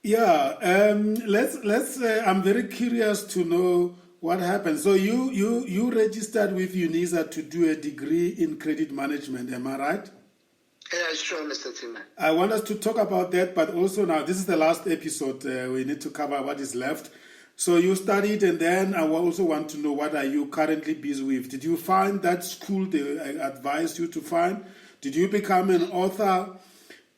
Yeah, let's. I'm very curious to know what happened. So you registered with UNISA to do a degree in credit management. Am I right? Yeah, sure, Mr. Tima. I want us to talk about that, but also now this is the last episode. We need to cover what is left. So you studied, and then I also want to know what are you currently busy with. Did you find that school they advised you to find? Did you become an author?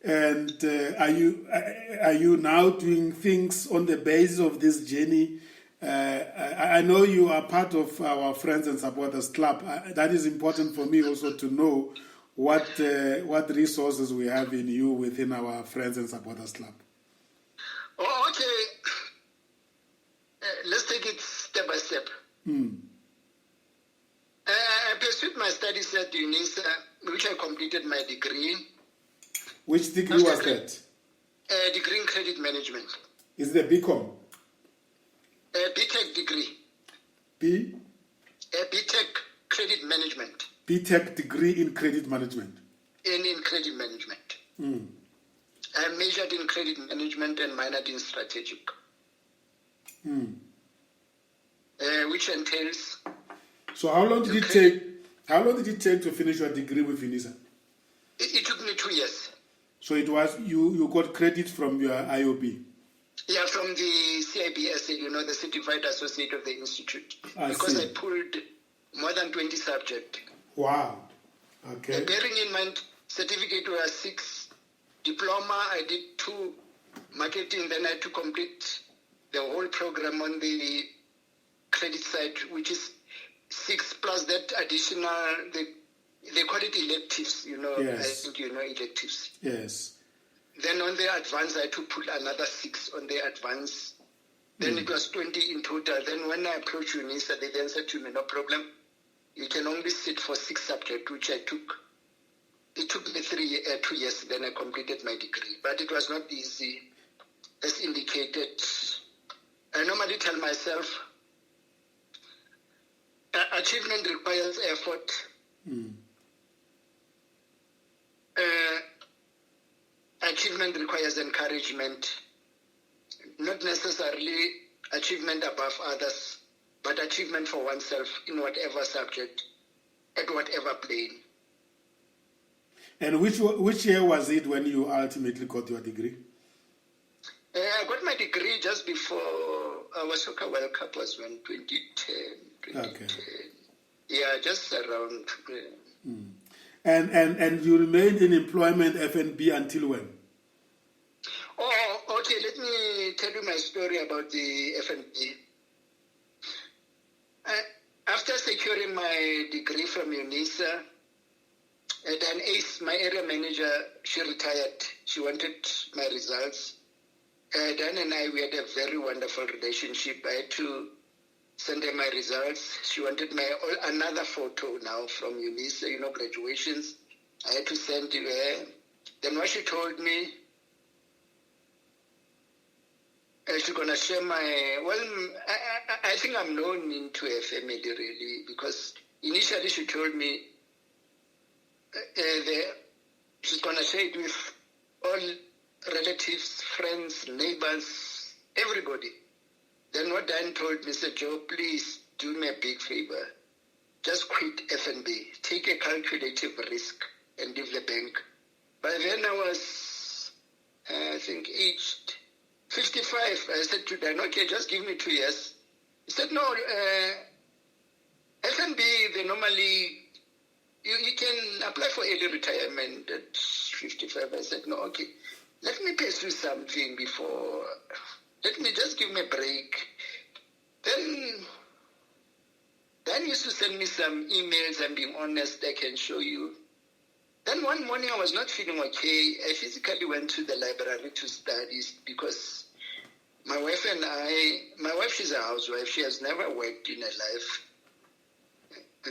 And are you now doing things on the basis of this journey? I know you are part of our Friends and Supporters Club. That is important for me also to know what resources we have in you within our Friends and Supporters Club. Oh, okay. Let's take it step by step. I pursued my studies at UNISA, which I completed my degree. Which degree was that? A degree in credit management. Is the BCom? A BTech degree. B? A BTech credit management. BTech degree in credit management. In credit management. I majored in credit management and minored in strategic. Which entails. So how long did it take? How long did it take to finish your degree with UNISA? It took me 2 years. So it was you got credit from your IOB? Yeah, from the CIBS, the Certified Associate of the Institute. I pulled more than 20 subjects. Wow. Okay. And bearing in mind, certificate was 6, diploma I did 2, marketing, then I had to complete the whole program on the credit side, which is 6 plus that additional, they call it electives, Yes. I think you know electives. Yes. Then on the advance, I had to put another 6 on the advance. Then it was 20 in total. Then when I approached UNISA, they then said to me, no problem, you can only sit for 6 subjects, which I took. It took me 2 years, then I completed my degree. But it was not easy, as indicated. I normally tell myself, achievement requires effort. Achievement requires encouragement. Not necessarily achievement above others, but achievement for oneself in whatever subject, at whatever plane. And which year was it when you ultimately got your degree? I got my degree just before our Soccer World Cup was when 2010. Okay. Yeah, just around. And you remained in employment F&B until when? Oh, okay. Let me tell you my story about the F&B. After securing my degree from UNISA, then ACE, my area manager, she retired. She wanted my results. Dan and I, we had a very wonderful relationship. I had to send her my results. She wanted another photo now from UNISA, graduations. I had to send to her. Then what she told me, she's going to share I think I'm known into a family really, because initially she told me she's going to share it with all relatives, friends, neighbors, everybody. Then what Dan told me, said, Joe, please do me a big favor. Just quit F&B. Take a calculative risk and leave the bank. By then I was, I think, aged 55. I said to Dan, okay, just give me 2 years. He said, no, F&B, they normally, you can apply for early retirement at 55. I said, no, okay, let me pursue something before, let me just give me a break. Then Dan used to send me some emails, I'm being honest, I can show you. Then one morning I was not feeling okay. I physically went to the library to study because my wife and my wife, she's a housewife. She has never worked in her life.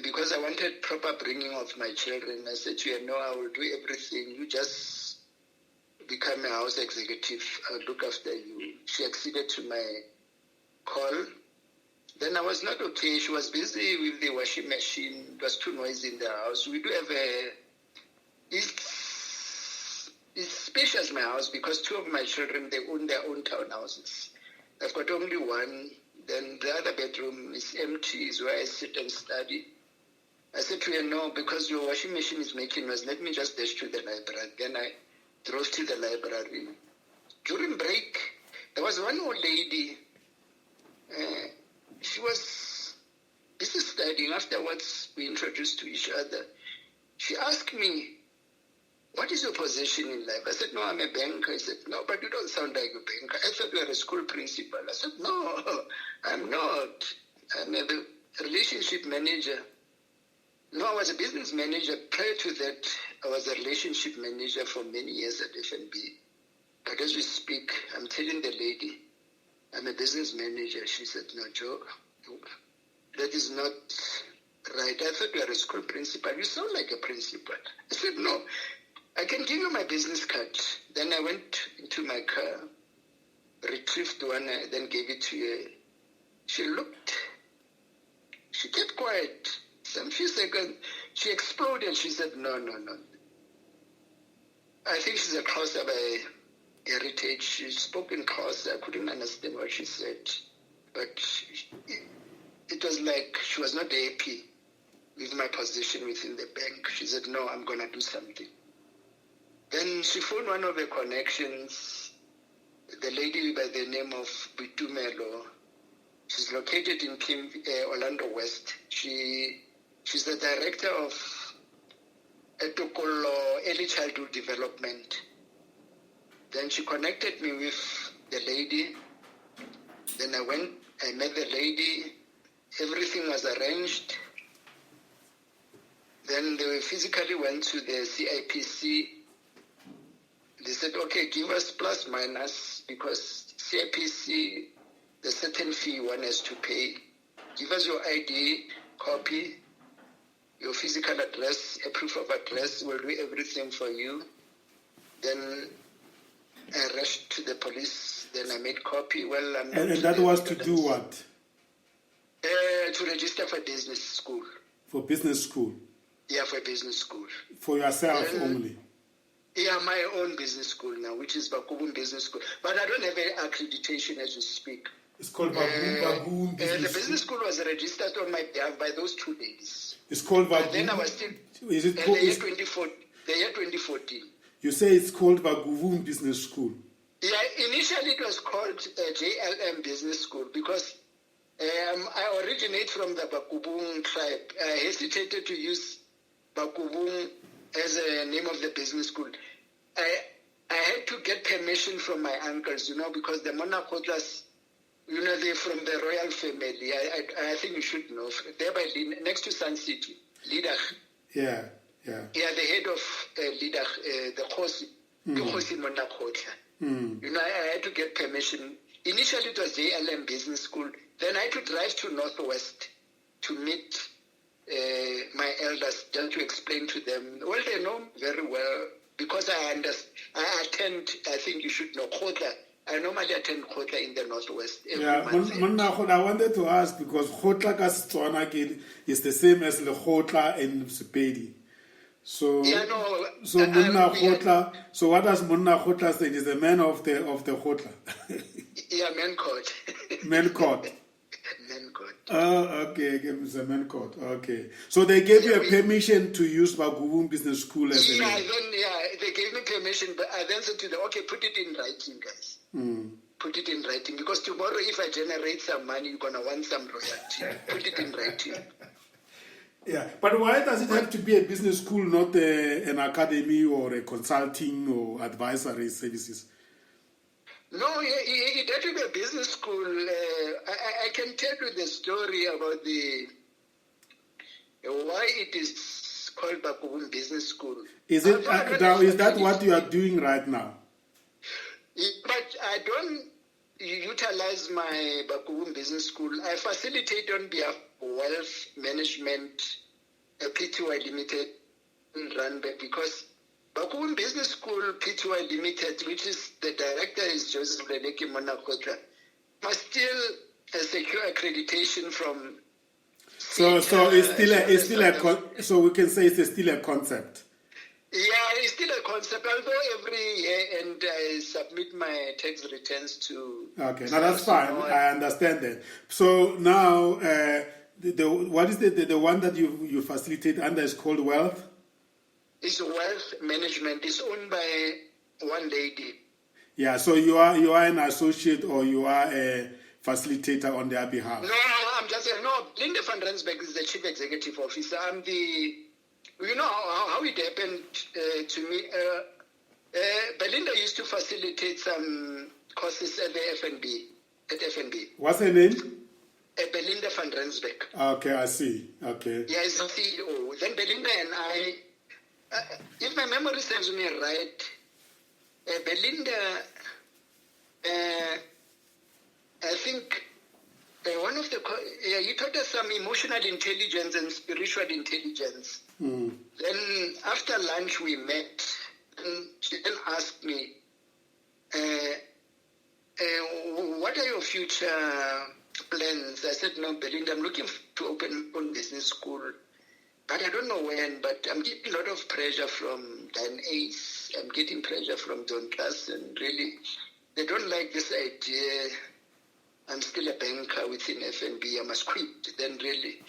Because I wanted proper bringing of my children, I said to her, no, I will do everything. You just become a house executive. I'll look after you. She acceded to my call. Then I was not okay. She was busy with the washing machine. It was too noisy in the house. We do have it's spacious, my house, because 2 of my children, they own their own townhouses. I've got only one. Then the other bedroom is empty, is where I sit and study. I said to her, no, because your washing machine is making noise, let me just dash to the library. Then I drove to the library. During break, there was one old lady. She was busy studying. Afterwards, we introduced to each other. She asked me, what is your position in life? I said, no, I'm a banker. I said, no, but you don't sound like a banker. I thought you were a school principal. I said, no, I'm not. I'm a relationship manager. No, I was a business manager. Prior to that, I was a relationship manager for many years at FNB. But as we speak, I'm telling the lady, I'm a business manager. She said, no, Joe, that is not right. I thought you were a school principal. You sound like a principal. I said, no, I can give you my business card. Then I went into my car, retrieved one, then gave it to her. She looked. She kept quiet. Some few seconds, she exploded. She said, no. I think she's a Xhosa by heritage. She spoke in Xhosa. I couldn't understand what she said. But it was like she was not happy with my position within the bank. She said, no, I'm going to do something. Then she phoned one of her connections, the lady by the name of Bitumelo. She's located in Orlando West. She's the director of Ed.4 Early Childhood Development. Then she connected me with the lady. Then I met the lady. Everything was arranged. Then they physically went to the CIPC. They said, okay, give us plus minus, because CIPC, the certain fee one has to pay. Give us your ID copy, your physical address, a proof of address. We'll do everything for you. Then I rushed to the police. Then I made copy. Well, and that was to do what? To register for business school. For business school? Yeah, for business school. For yourself only? Yeah, my own business school now, which is Bakubun Business School. But I don't have any accreditation as we speak. It's called Bakubun Business School. The business school was registered on my behalf by those 2 ladies. It's called Bakubun. And then I was still... Is it called... The year 2014. You say it's called Bakubun Business School. Yeah, initially it was called JLM Business School because I originate from the Bakubun tribe. I hesitated to use Bakubun as a name of the business school. I had to get permission from my uncles, because the Monnakgotlas, they're from the royal family. I think you should know. They're next to Sun City, Lidach. Yeah. Yeah, the head of Lidach, the Khosi Monnakgotla. I had to get permission. Initially it was JLM Business School. Then I had to drive to Northwest to meet my elders, just to explain to them. Well, they know very well because I attend, I think you should know, Khotla. I normally attend Khotla in the Northwest. Monnakgotla, I wanted to ask because Khotla ka Setswana is the same as Le Khotla in Sepedi. So, yeah, no, Monnakgotla. So what does Monnakgotla say? Is the man of the Khotla? Yeah, man court. Man court. Man court. Oh, okay, it's a man court. Okay. So they gave you a permission to use Bakubun Business School as a name? They gave me permission, but I then said to them, okay, put it in writing, guys. Put it in writing, because tomorrow if I generate some money, you're going to want some royalty. Put it in writing. Yeah, but why does it have to be a business school, not an academy or a consulting or advisory services? No, it had to be a business school. I can tell you the story about why it is called Bakubun Business School. Is that what you are doing right now? But I don't utilize my Bakubun Business School. I facilitate on behalf of Wealth Management, PTY Limited in Randburg, because Bakubun Business School, PTY Limited, which is the director is Joseph Leleki Monnakgotla, must still secure accreditation from. So we can say it's still a concept. Yeah, it's still a concept. I'll go every year and I submit my tax returns to. Okay, now that's fine. I understand that. So now, what is the one that you facilitate under is called Wealth? It's Wealth Management. It's owned by one lady. Yeah, so you are an associate or you are a facilitator on their behalf? No, I'm just saying, no, Linda van Rensburg is the chief executive officer. I'm the, you know how it happened to me. Belinda used to facilitate some courses at the FNB, at FNB. What's her name? Belinda van Rensburg. Okay, I see. Okay. Yeah, he's the CEO. Then Belinda and I, if my memory serves me right, Belinda, I think one of the, you taught us some emotional intelligence and spiritual intelligence. Then after lunch we met, and she then asked me, what are your future plans? I said, no, Belinda, I'm looking to open my own business school, but I don't know when, but I'm getting a lot of pressure from Dan Ace. I'm getting pressure from Don Carson. Really, they don't like this idea. I'm still a banker within FNB. I must quit. Then really,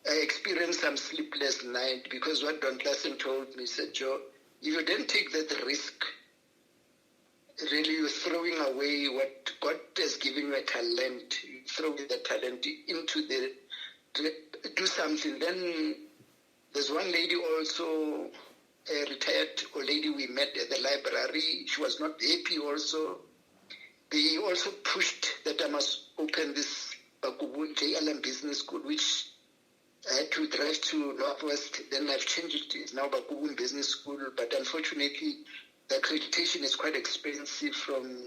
I experienced some sleepless night because what Don Carson told me, he said, Joe, if you don't take that risk, really you're throwing away what God has given you a talent. You throw the talent into do something. Then there's one lady also, a retired old lady we met at the library. She was not happy also. They also pushed that I must open this Bakubu JLM Business School, which I had to drive to Northwest. Then I've changed it. It's now Bakubu Business School. But unfortunately, the accreditation is quite expensive from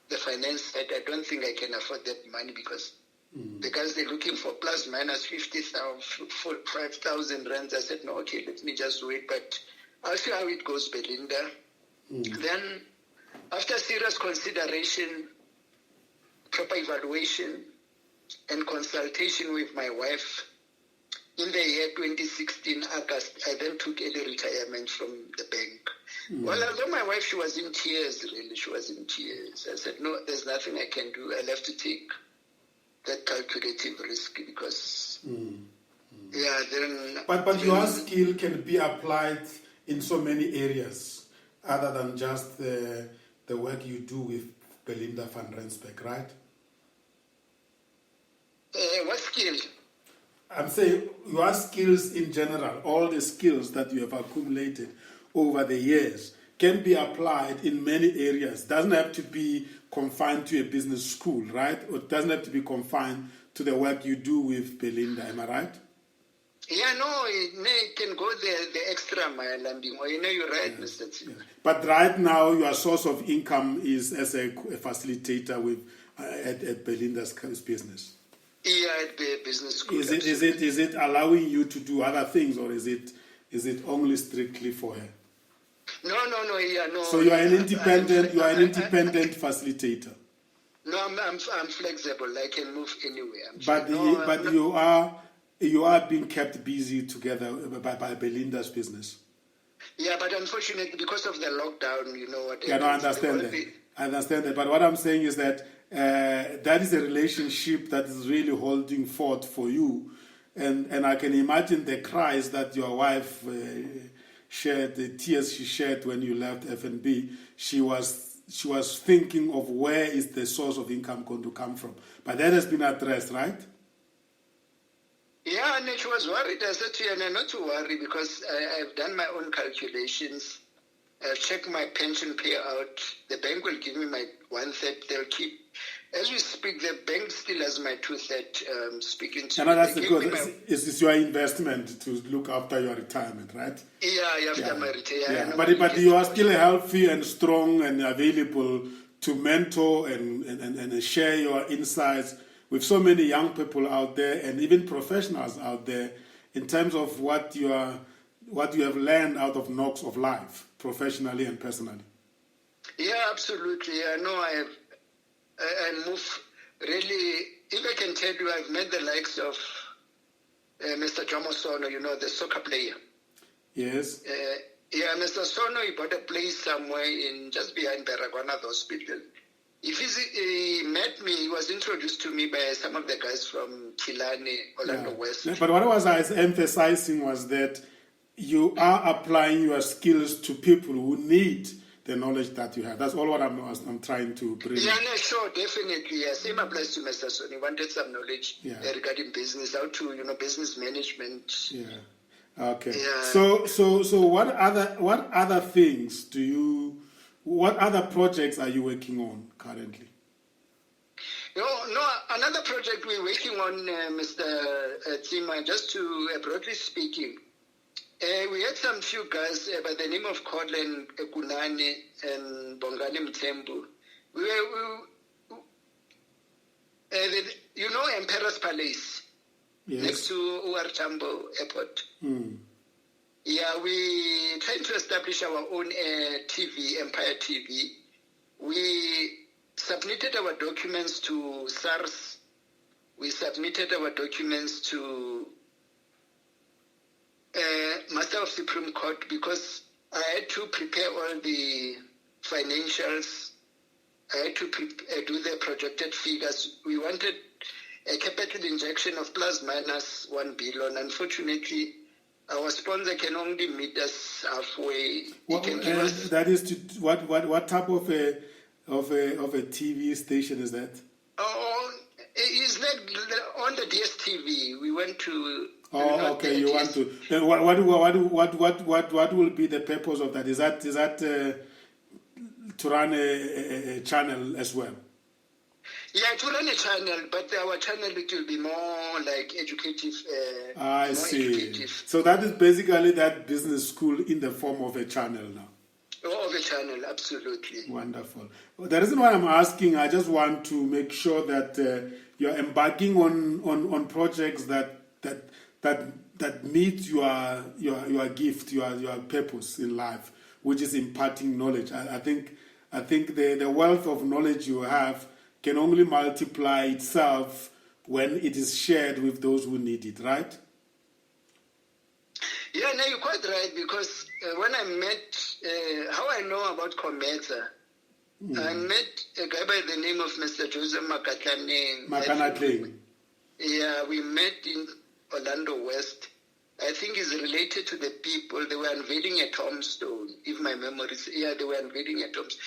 the finance side. I don't think I can afford that money because the guys, they're looking for plus minus 50,000, 5,000 rands. I said, no, okay, let me just wait. But I'll see how it goes, Belinda. Then, after serious consideration, proper evaluation, and consultation with my wife, in the year 2016, August, I then took early retirement from the bank. Well, although my wife, she was in tears, really. She was in tears. I said, no, there's nothing I can do. I'll have to take that calculative risk because, yeah, then... But your skill can be applied in so many areas other than just the work you do with Belinda van Rensburg, right? What skill? I'm saying your skills in general, all the skills that you have accumulated over the years can be applied in many areas. Doesn't have to be confined to a business school, right? Or it doesn't have to be confined to the work you do with Belinda, am I right? Yeah, no, it can go the extra mile. And you know, you're right, Mr. T. Yeah. But right now, your source of income is as a facilitator with at Belinda's business. Yeah, at the business school. Is it allowing you to do other things, or is it only strictly for her? No, yeah, no. So you are an independent. You are an independent facilitator. No, I'm flexible. I can move anywhere. But you are being kept busy together by Belinda's business. Yeah, but unfortunately, because of the lockdown, you know what? Yeah, no, I understand that. I understand that. But what I'm saying is that that is a relationship that is really holding forth for you, and I can imagine the cries that your wife shared, the tears she shed when you left FNB. She was thinking of where is the source of income going to come from. But that has been addressed, right? Yeah, and she was worried. I said to her, not to worry because I've done my own calculations. I've checked my pension payout. The bank will give me my 1/3. They'll keep. As we speak, the bank still has my 2/3 speaking to me. That's good. It's your investment to look after your retirement, right? Yeah, after my retirement. Yeah. But you are still healthy and strong and available to mentor and share your insights with so many young people out there and even professionals out there in terms of what you have learned out of knocks of life, professionally and personally. Yeah, absolutely. I know I move really, if I can tell you, I've met the likes of Mr Thomason, you know, the soccer player. Yes. Yeah, Mr. Sono, he bought a place somewhere in just behind Baragwanath Hospital. He met me, he was introduced to me by some of the guys from Kilane, Orlando West. But what I was emphasizing was that you are applying your skills to people who need the knowledge that you have. That's all what I'm trying to bring. Yeah, no, sure, definitely. Yeah. Same applies to Mr. Son. He wanted some knowledge regarding business, how to, business management. Yeah. Okay. Yeah. So what other things what other projects are you working on currently? No, another project we're working on, Mr. Tima, just to broadly speaking, we had some few guys by the name of Kodlen Kunani and Bongani Mtembu. Emperor's Palace, next to Uar Tambo Airport. Yeah, we trying to establish our own TV, Empire TV. We submitted our documents to SARS. We submitted our documents to Master of Supreme Court because I had to prepare all the financials. I had to do the projected figures. We wanted a capital injection of plus minus 1 billion. Unfortunately, our sponsor can only meet us halfway. That is what type of a TV station is that? Oh, it's like on the DSTV. We went to. Oh, okay. You want to? Then what will be the purpose of that? Is that to run a channel as well? Yeah, to run a channel, but our channel it will be more like educative. I see. Educative. So that is basically that business school in the form of a channel now. Oh, of a channel, absolutely. Wonderful. The reason why I'm asking, I just want to make sure that you're embarking on projects that meet your gift, your purpose in life, which is imparting knowledge. I think the wealth of knowledge you have can only multiply itself when it is shared with those who need it, right? Yeah, no, you're quite right, because when I met, how I know about Cometa, I met a guy by the name of Mr. Joseph Monnakgotla. Yeah, we met in Orlando West. I think he's related to the people. They were unveiling a tombstone, if my memory is... Yeah, they were unveiling a tombstone.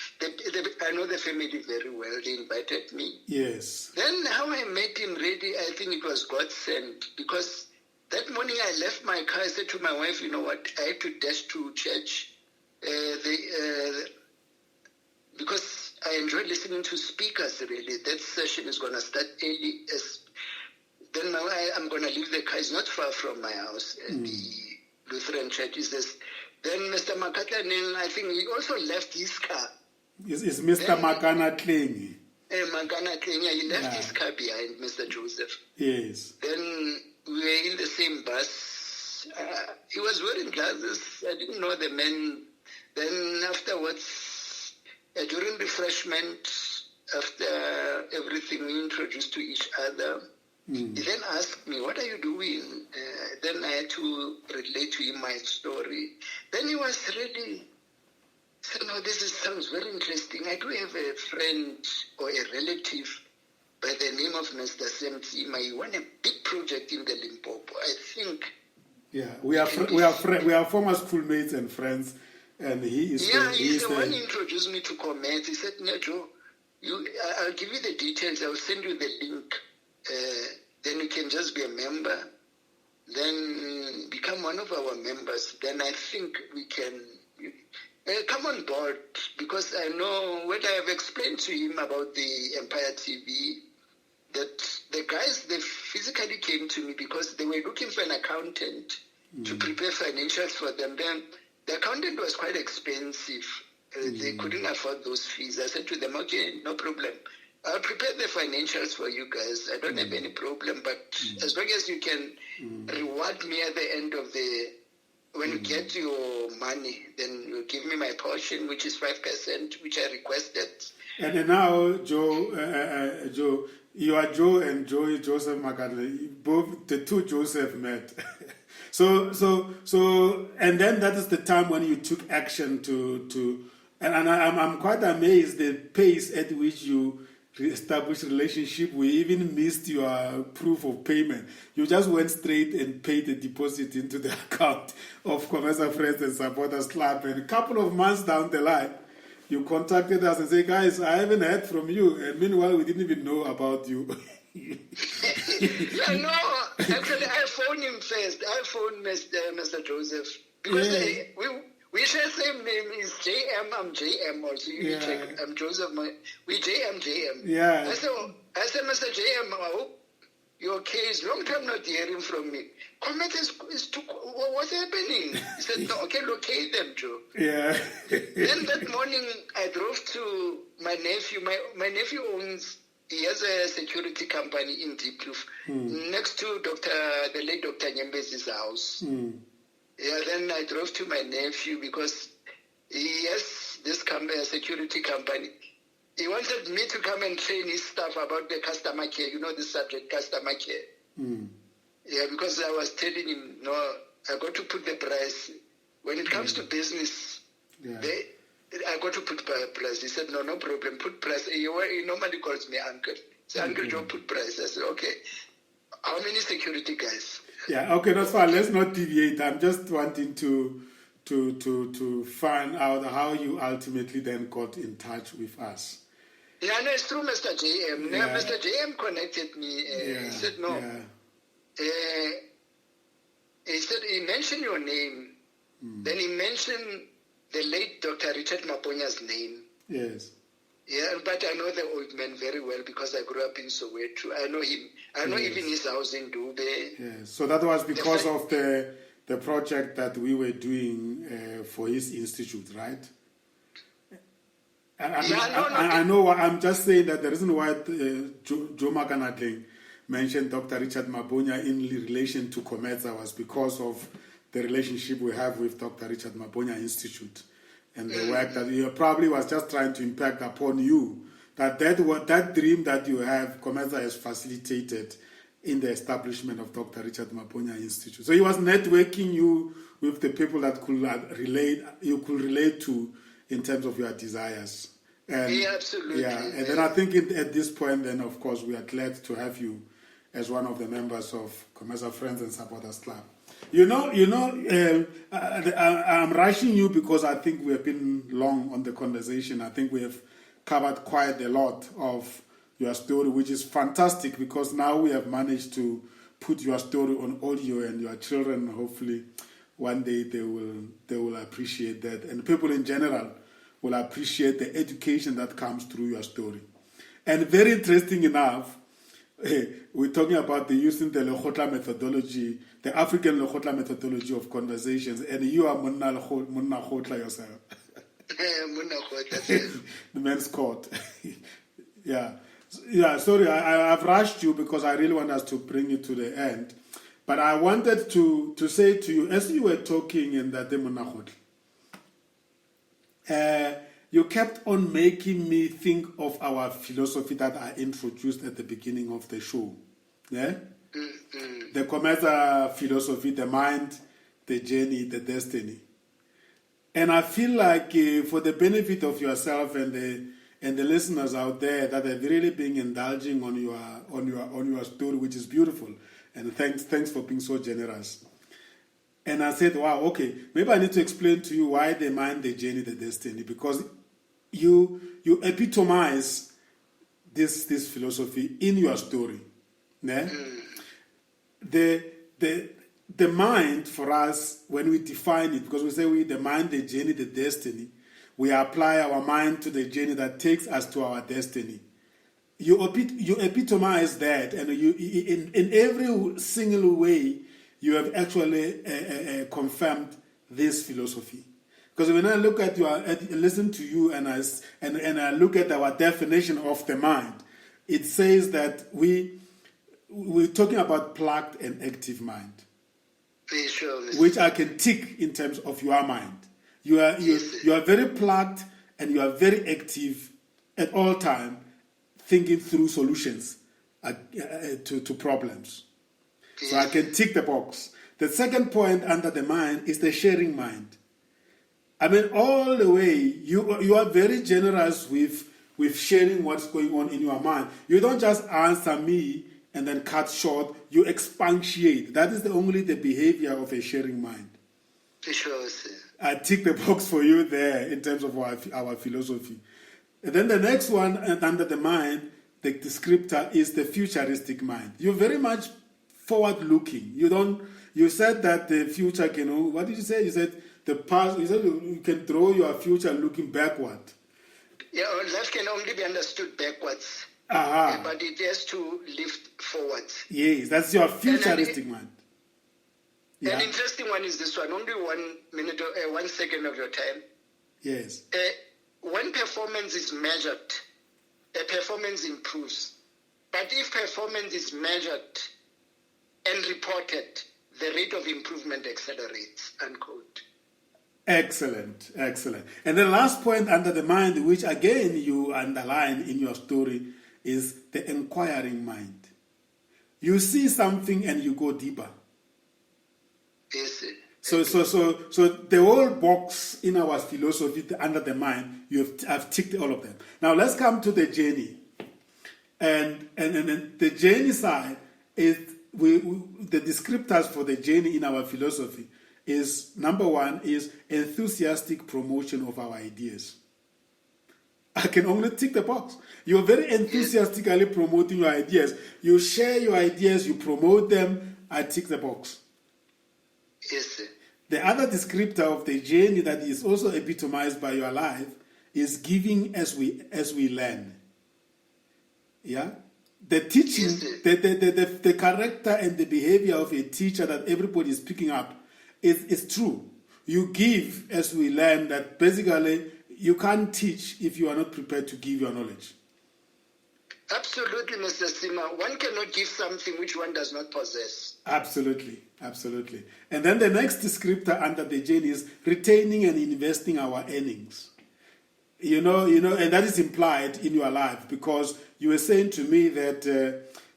I know the family very well. They invited me. Yes. Then how I met him really, I think it was God sent. Because that morning I left my car. I said to my wife, you know what, I had to dash to church. Because I enjoy listening to speakers, really. That session is going to start early Then now I'm going to leave the car. It's not far from my house. The Lutheran church is this. Then Mr. Monnakgotla, I think he also left his car. It's Mr. Monnakgotla. Monnakgotla, he left his car behind, Mr. Joseph. Yes. Then we were in the same bus. He was wearing glasses. I didn't know the man. Then afterwards, during refreshment, after everything, we introduced to each other. He then asked me, what are you doing? Then I had to relate to him my story. Then he was really said, no, sounds very interesting. I do have a friend or a relative by the name of Mr. Semtima. He won a big project in the Limpopo. I think. Yeah, we are former schoolmates and friends, and he is. Yeah, he's the one who introduced me to Comet. He said, no, Joe, I'll give you the details. I'll send you the link. Then you can just be a member, then become one of our members. Then I think we can come on board, because I know what I have explained to him about the Empire TV, that the guys, they physically came to me because they were looking for an accountant to prepare financials for them. Then the accountant was quite expensive. They couldn't afford those fees. I said to them, okay, no problem. I'll prepare the financials for you guys. I don't have any problem, but as long as you can reward me at the end of when you get your money, then you give me my portion, which is 5%, which I requested. And now, Joe, you are Joe and Joseph Monnakgotla. Both the two Joseph met. And then that is the time when you took action and I'm quite amazed the pace at which you established relationship. We even missed your proof of payment. You just went straight and paid the deposit into the account of Commercial Friends and Supporters Club. And a couple of months down the line, you contacted us and said, guys, I haven't heard from you. And meanwhile, we didn't even know about you. Yeah, no, actually, I phoned him first. I phoned Mr. Joseph. Because we share same name. Is JM. I'm JM also. You check. I'm Joseph. We JM. Yeah. I said, Mr. JM, I hope you're okay. It's long time not hearing from me. Comment is too. What's happening? He said, no, okay, locate them, Joe. Yeah. Then that morning, I drove to my nephew. My nephew he has a security company in Diepkloof, next to the late Dr. Nyembezi's house. Yeah, then I drove to my nephew because he has this security company. He wanted me to come and train his staff about the customer care. You know the subject, customer care. Yeah, because I was telling him, no, I got to put the price. When it comes to business, I got to put price. He said, no problem, put price. He normally calls me uncle. So Uncle Joe, put price. I said, okay. How many security guys? Yeah, okay, that's fine. Let's not deviate. I'm just wanting to find out how you ultimately then got in touch with us. Yeah, no, it's through Mr. JM. Yeah. Mr. JM connected me. He said, no. Yeah. He said, he mentioned your name. Then he mentioned the late Dr. Richard Maponya's name. Yes. Yeah, but I know the old man very well because I grew up in Soweto. I know him. I know even his house in Dube. Yes. So that was because of the project that we were doing for his institute, right? I know. I'm just saying that the reason why Joe Makanatling mentioned Dr. Richard Maponya in relation to Cometa was because of the relationship we have with Dr. Richard Maponya Institute. And the work that he probably was just trying to impact upon you, that dream that you have, Cometa has facilitated in the establishment of Dr. Richard Maponya Institute. So he was networking you with the people that you could relate to in terms of your desires. And, yeah, absolutely. Yeah, and then I think at this point, then of course we are glad to have you as one of the members of Commercial Friends and Supporters Club. I'm rushing you because I think we have been long on the conversation. I think we have covered quite a lot of your story, which is fantastic because now we have managed to put your story on audio, and your children, hopefully, one day they will appreciate that, and people in general will appreciate the education that comes through your story. And very interesting enough, we're talking about using the Lekgotla methodology, the African Lekgotla methodology of conversations, and you are Monnakgotla yourself. Monnakgotla. The men's court. Yeah, sorry, I've rushed you because I really want us to bring it to the end. But I wanted to say to you, as you were talking in that Monnakgotla, you kept on making me think of our philosophy that I introduced at the beginning of the show. Yeah? The Cometa philosophy, the mind, the journey, the destiny. And I feel like for the benefit of yourself and the listeners out there that have really been indulging on your story, which is beautiful. And thanks for being so generous. And I said, wow, okay, maybe I need to explain to you why the mind, the journey, the destiny, because you epitomize this philosophy in your story. Yeah? The mind for us, when we define it, because we say the mind, the journey, the destiny, we apply our mind to the journey that takes us to our destiny. You epitomize that, and you in every single way you have actually confirmed this philosophy. Because when I look at listen to you, and I look at our definition of the mind, it says that we're talking about plugged and active mind, which I can tick in terms of your mind. You are very plugged and you are very active at all time, thinking through solutions to problems. So I can tick the box. The second point under the mind is the sharing mind. I mean, all the way, you are very generous with sharing what's going on in your mind. You don't just answer me and then cut short. You expatiate. That is the behavior of a sharing mind. Sure, sir. I tick the box for you there in terms of our philosophy. And then the next one under the mind, the descriptor, is the futuristic mind. You're very much forward-looking. You said that the future can... What did you say? You said the past... You said you can draw your future looking backward. Yeah, life can only be understood backwards. But it has to lift forwards. Yes, that's your futuristic mind. Yeah. An interesting one is this one. Only 1 second of your time. Yes. When performance is measured, performance improves. But if performance is measured and reported, the rate of improvement accelerates, unquote. Excellent. And the last point under the mind, which again you underline in your story, is the inquiring mind. You see something and you go deeper. Yes. So the whole box in our philosophy under the mind, I've ticked all of them. Now let's come to the journey. And the journey side is the descriptors for the journey in our philosophy is, number one, is enthusiastic promotion of our ideas. I can only tick the box. You're very enthusiastically promoting your ideas. You share your ideas, you promote them. I tick the box. Yes, sir. The other descriptor of the journey that is also epitomized by your life is giving as we learn. Yeah? The teaching, yes, the character and the behavior of a teacher that everybody is picking up is true. You give as we learn, that basically you can't teach if you are not prepared to give your knowledge. Absolutely, Mr. Sima. One cannot give something which one does not possess. Absolutely. And then the next descriptor under the journey is retaining and investing our earnings. And that is implied in your life, because you were saying to me that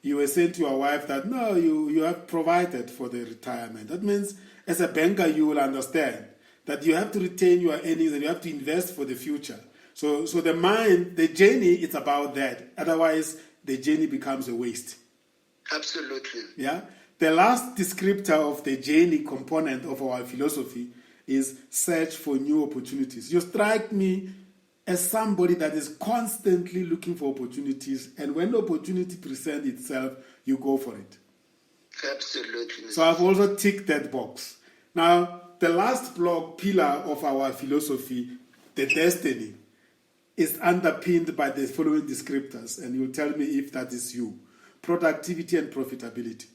you were saying to your wife that, no, you have provided for the retirement. That means as a banker you will understand that you have to retain your earnings and you have to invest for the future. So the journey, it's about that. Otherwise, the journey becomes a waste. Absolutely. Yeah. The last descriptor of the journey component of our philosophy is search for new opportunities. You strike me as somebody that is constantly looking for opportunities, and when the opportunity presents itself, you go for it. Absolutely. So I've also ticked that box. Now, the last pillar of our philosophy, the destiny, is underpinned by the following descriptors, and you'll tell me if that is you. Productivity and profitability.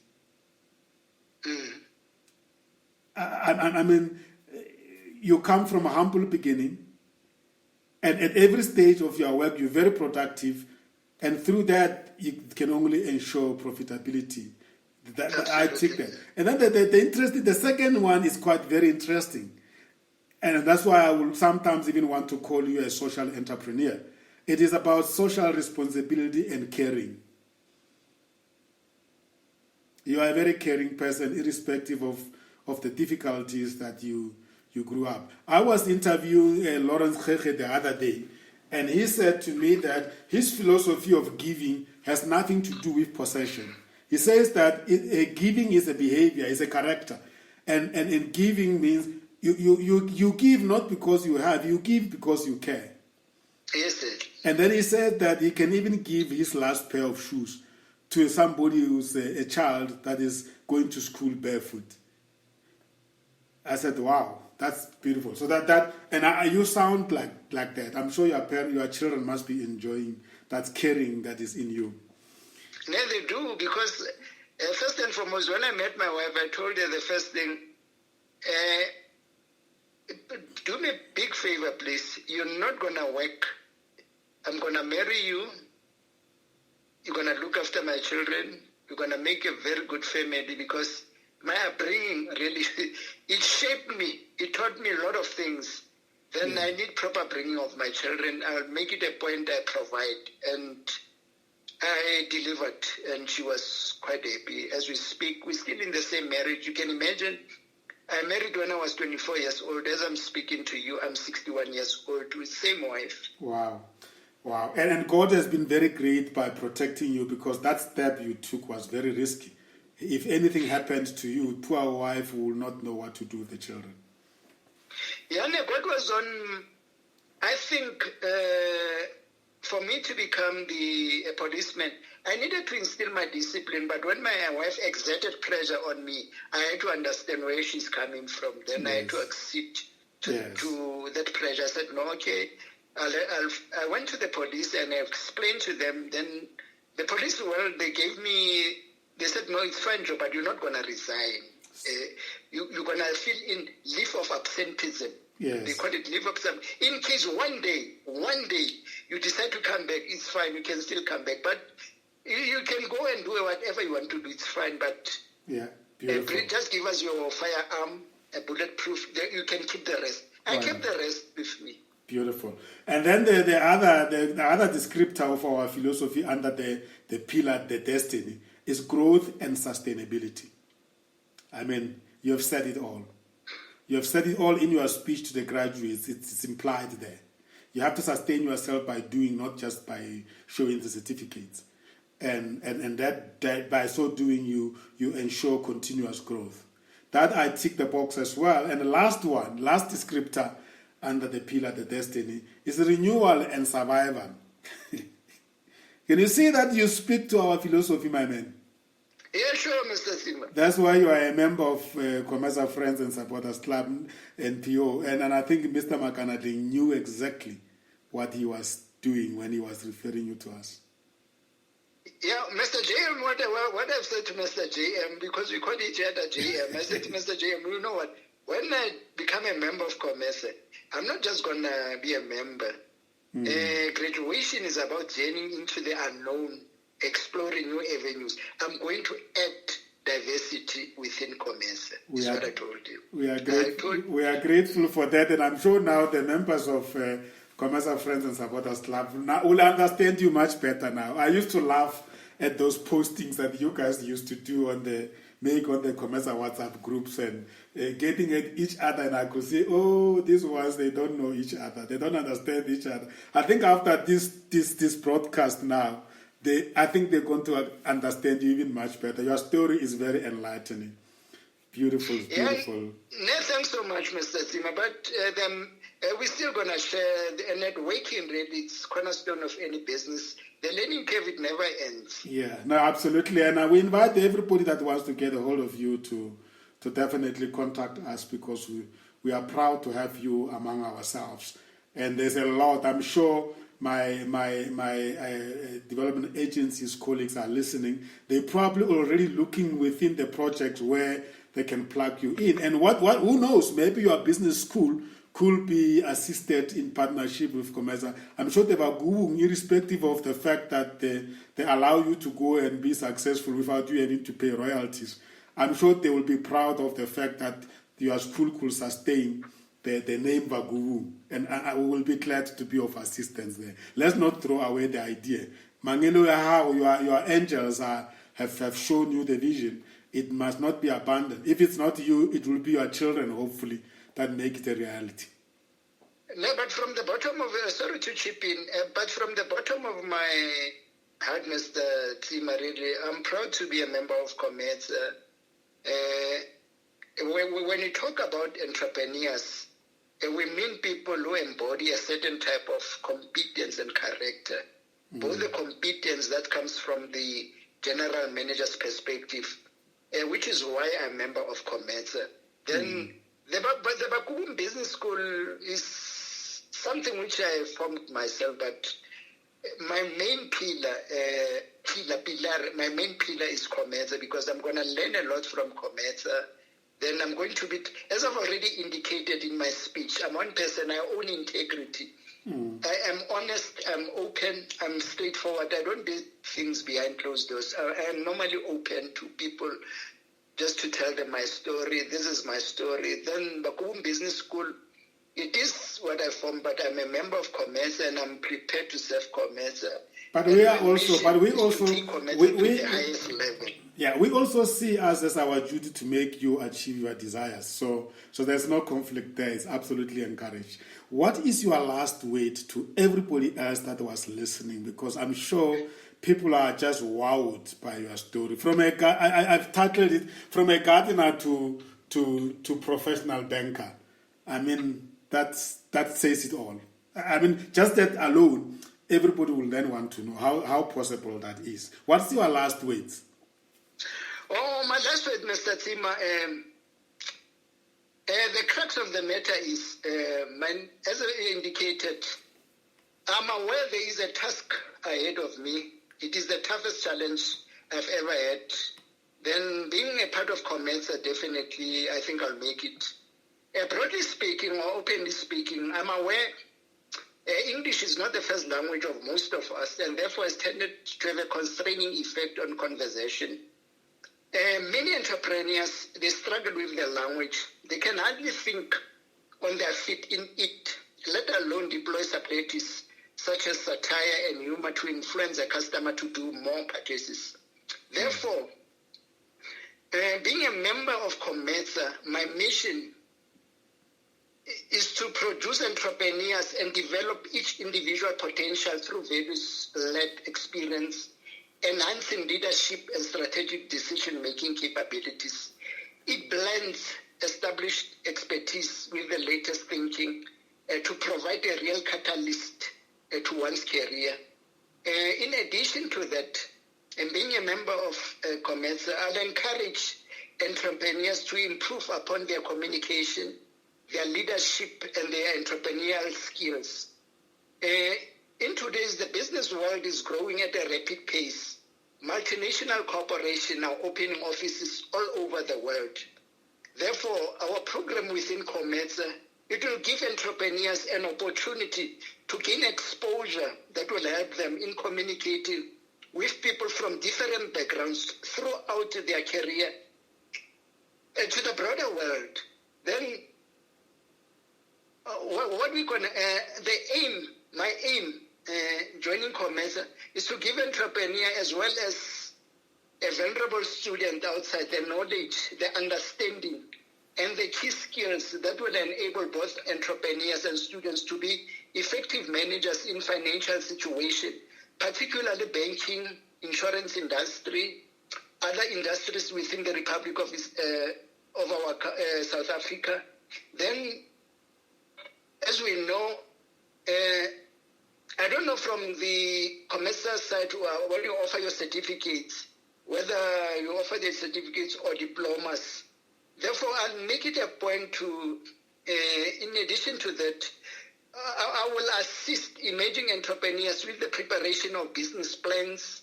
I mean, you come from a humble beginning, and at every stage of your work, you're very productive, and through that, you can only ensure profitability. I take that. And then the second one is quite very interesting. And that's why I will sometimes even want to call you a social entrepreneur. It is about social responsibility and caring. You are a very caring person, irrespective of the difficulties that you grew up. I was interviewing Lawrence Kgege the other day, and he said to me that his philosophy of giving has nothing to do with possession. He says that giving is a behavior, is a character. And in giving means you give not because you have, you give because you care. Yes, sir. And then he said that he can even give his last pair of shoes to somebody who's a child that is going to school barefoot. I said, wow, that's beautiful. So you sound like that. I'm sure your children must be enjoying that caring that is in you. No, they do, because first and foremost, when I met my wife, I told her the first thing, do me a big favor, please. You're not going to work. I'm going to marry you. You're going to look after my children. You're going to make a very good family, because my upbringing really, it shaped me. It taught me a lot of things. Then I need proper bringing of my children. I'll make it a point I provide. And I delivered, and she was quite happy. As we speak, we're still in the same marriage. You can imagine, I married when I was 24 years old. As I'm speaking to you, I'm 61 years old with the same wife. Wow. Wow. And God has been very great by protecting you, because that step you took was very risky. If anything happened to you, poor wife will not know what to do with the children. Yeah, no, God was on, I think, for me to become a policeman, I needed to instill my discipline, but when my wife exerted pressure on me, I had to understand where she's coming from. Then I had to accede to that pressure. I said, no, okay, I went to the police and I explained to them. Then the police, they said, no, it's fine, Joe, but you're not going to resign. You're going to fill in leave of absenteeism. Yes. They call it leave of absenteeism. In case one day you decide to come back, it's fine, you can still come back. But you can go and do whatever you want to do, it's fine. But just give us your firearm, a bulletproof, you can keep the rest. I kept the rest with me. Beautiful. And then the other descriptor of our philosophy under the pillar, the destiny, is growth and sustainability. I mean, you have said it all. You have said it all in your speech to the graduates. It's implied there. You have to sustain yourself by doing, not just by showing the certificates. And that by so doing, you ensure continuous growth. That I tick the box as well. And the last descriptor under the pillar, the destiny, is renewal and survival. Can you see that you speak to our philosophy, my man? Yeah, sure, Mr. Sima. That's why you are a member of Commercial Friends and Supporters Club, NPO. And I think Mr. Monnakgotla knew exactly what he was doing when he was referring you to us. Yeah, Mr. JM, what I've said to Mr. JM, because we call each other JM, I said to Mr. JM, you know what, when I become a member of Commerce, I'm not just going to be a member. Graduation is about journeying into the unknown, exploring new avenues. I'm going to add diversity within Commerce. That's what I told you. We are grateful for that, and I'm sure now the members of Commercial Friends and Supporters Club will understand you much better now. I used to laugh at those postings that you guys used to do on the Commercial WhatsApp groups and getting at each other, and I could say, oh, these ones, they don't know each other. They don't understand each other. I think after this broadcast now, I think they're going to understand you even much better. Your story is very enlightening. Beautiful, beautiful. Yeah, thanks so much, Mr. Sima. But we're still going to share the networking, really. It's cornerstone of any business. The learning curve, it never ends. Yeah, no, absolutely. And we invite everybody that wants to get a hold of you to definitely contact us, because we are proud to have you among ourselves. And there's a lot. I'm sure my development agencies colleagues are listening. They're probably already looking within the project where they can plug you in. And who knows? Maybe your business school could be assisted in partnership with Commercial. I'm sure they are going, irrespective of the fact that they allow you to go and be successful without you having to pay royalties. I'm sure they will be proud of the fact that your school could sustain the name Vaguvu, and I will be glad to be of assistance there. Let's not throw away the idea. Mangelo, your angels have shown you the vision. It must not be abandoned. If it's not you, it will be your children, hopefully, that make it a reality. No, but from the bottom of, sorry to chip in, but from the bottom of my heart, Mr. Tima, really, I'm proud to be a member of Commerce. When you talk about entrepreneurs, we mean people who embody a certain type of competence and character. Both the competence that comes from the general manager's perspective, which is why I'm a member of Commerce. Then the Bakum Business School is something which I formed myself, but my main pillar is Commerce, because I'm going to learn a lot from Commerce. Then I'm going to be, as I've already indicated in my speech, I'm one person, I own integrity. I am honest, I'm open, I'm straightforward. I don't do things behind closed doors. I am normally open to people just to tell them my story. This is my story. Then Bakum Business School, it is what I formed, but I'm a member of Commerce and I'm prepared to serve Commerce. But we are also, but we also, to the highest level. Yeah, we also see us as our duty to make you achieve your desires. So there's no conflict there. It's absolutely encouraged. What is your last word to everybody else that was listening? Because I'm sure people are just wowed by your story. I've titled it "From a Gardener to Professional Banker." I mean, that says it all. I mean, just that alone, everybody will then want to know how possible that is. What's your last words? Oh, my last word, Mr. Tima, the crux of the matter is, as I indicated, I'm aware there is a task ahead of me. It is the toughest challenge I've ever had. Then being a part of COMETSA, definitely, I think I'll make it. Broadly speaking, or openly speaking, I'm aware English is not the first language of most of us, and therefore has tended to have a constraining effect on conversation. Many entrepreneurs, they struggle with their language. They can hardly think on their feet in it, let alone deploy subtleties such as satire and humor to influence a customer to do more purchases. Therefore, being a member of COMETSA, my mission is to produce entrepreneurs and develop each individual potential through values-led experience, enhancing leadership and strategic decision-making capabilities. It blends established expertise with the latest thinking to provide a real catalyst to one's career. In addition to that, and being a member of COMETSA, I'll encourage entrepreneurs to improve upon their communication, their leadership, and their entrepreneurial skills. In today's, the business world is growing at a rapid pace. Multinational corporations are opening offices all over the world. Therefore, our program within COMETSA, it will give entrepreneurs an opportunity to gain exposure that will help them in communicating with people from different backgrounds throughout their career to the broader world. Then, what we're going to, my aim, joining COMETSA is to give entrepreneur as well as a vulnerable student outside the knowledge, the understanding, and the key skills that will enable both entrepreneurs and students to be effective managers in financial situations, particularly banking, insurance industry, other industries within the Republic of our South Africa. Then, as we know, I don't know from the COMETSA side when you offer your certificates, whether you offer the certificates or diplomas. Therefore, I'll make it a point to, in addition to that, I will assist emerging entrepreneurs with the preparation of business plans,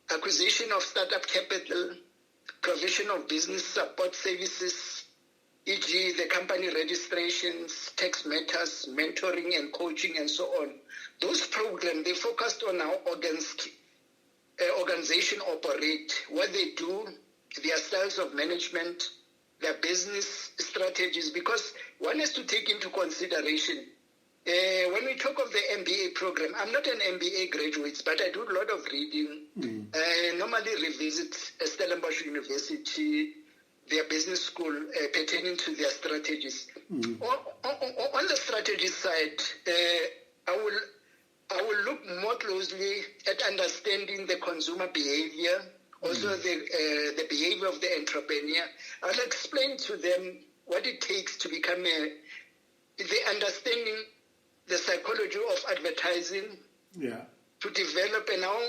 acquisition of startup capital, provision of business support services, e.g. the company registrations, tax matters, mentoring and coaching, and so on. Those programs, they focused on how organization operate, what they do, their styles of management, their business strategies, because one has to take into consideration, when we talk of the MBA program, I'm not an MBA graduate, but I do a lot of reading. I normally revisit Stellenbosch University, their business school, pertaining to their strategies. On the strategy side, I will look more closely at understanding the consumer behavior, also the behavior of the entrepreneur. I'll explain to them what it takes to become the understanding the psychology of advertising, to develop and how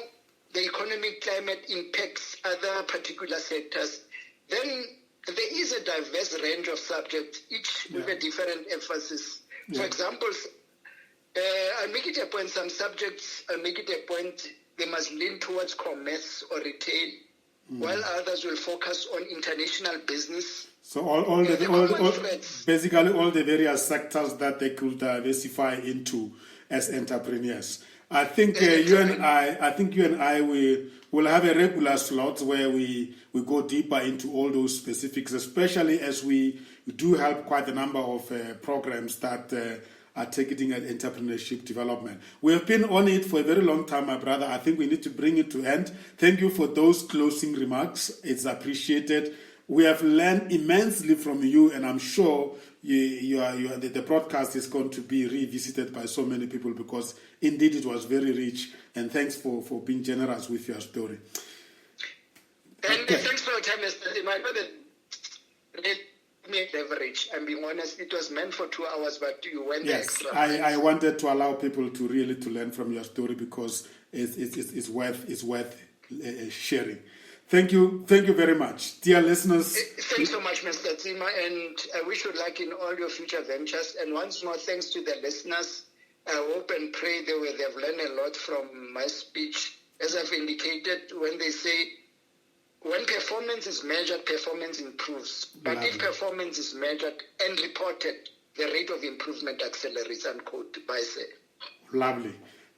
the economic climate impacts other particular sectors. Then there is a diverse range of subjects, each with a different emphasis. For example, I'll make it a point, some subjects, I'll make it a point, they must lean towards commerce or retail, while others will focus on international business. So basically all the various sectors that they could diversify into as entrepreneurs. I think you and I will have a regular slot where we go deeper into all those specifics, especially as we do help quite a number of programs that are targeting at entrepreneurship development. We have been on it for a very long time, my brother. I think we need to bring it to end. Thank you for those closing remarks. It's appreciated. We have learned immensely from you, and I'm sure the broadcast is going to be revisited by so many people because indeed it was very rich. And thanks for being generous with your story. And thanks for your time, Mr. My brother. Me leverage. I'm being honest. It was meant for 2 hours, but you went the extra. I wanted to allow people to really to learn from your story because it's worth sharing. Thank you very much, dear listeners. Thanks so much, Mr. Tsima, and I wish you luck in all your future ventures. And once more, thanks to the listeners. I hope and pray they've learned a lot from my speech. As I've indicated, when they say, when performance is measured, performance improves. But if performance is measured and reported, the rate of improvement accelerates, unquote, by say. Lovely.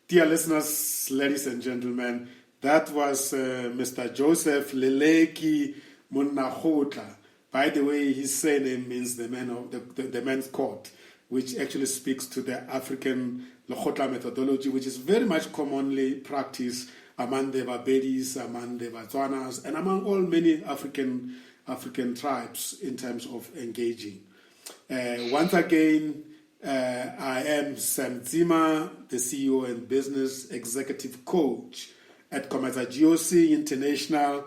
Dear listeners, ladies and gentlemen, that was Mr. Joseph Leleki Monnakgotla. By the way, his surname means the man's court, which actually speaks to the African Lekgotla methodology, which is very much commonly practiced among the Bapedis, among the Botswanas, and among all many African tribes in terms of engaging. Once again, I am Sam Tsima, the CEO and Business Executive Coach at Cometa GOC International.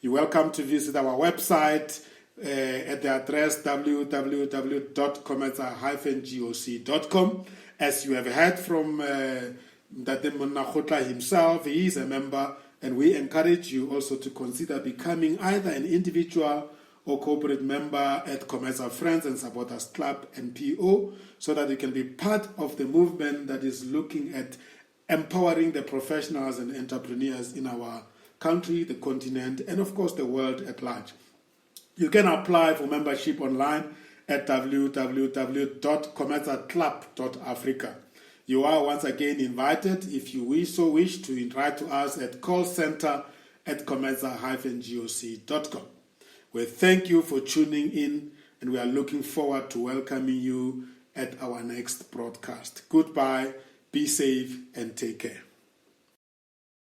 You're welcome to visit our website at the address www.cometa-goc.com. As you have heard from Mr Monnakgotla himself, he is a member, and we encourage you also to consider becoming either an individual or corporate member at Cometa Friends and Supporters Club NPO, so that you can be part of the movement that is looking at empowering the professionals and entrepreneurs in our country, the continent, and of course the world at large. You can apply for membership online at www.cometaclub.africa. You are once again invited, if you wish to write to us at callcenter@cometa-goc.com. We thank you for tuning in, and we are looking forward to welcoming you at our next broadcast. Goodbye, be safe, and take care.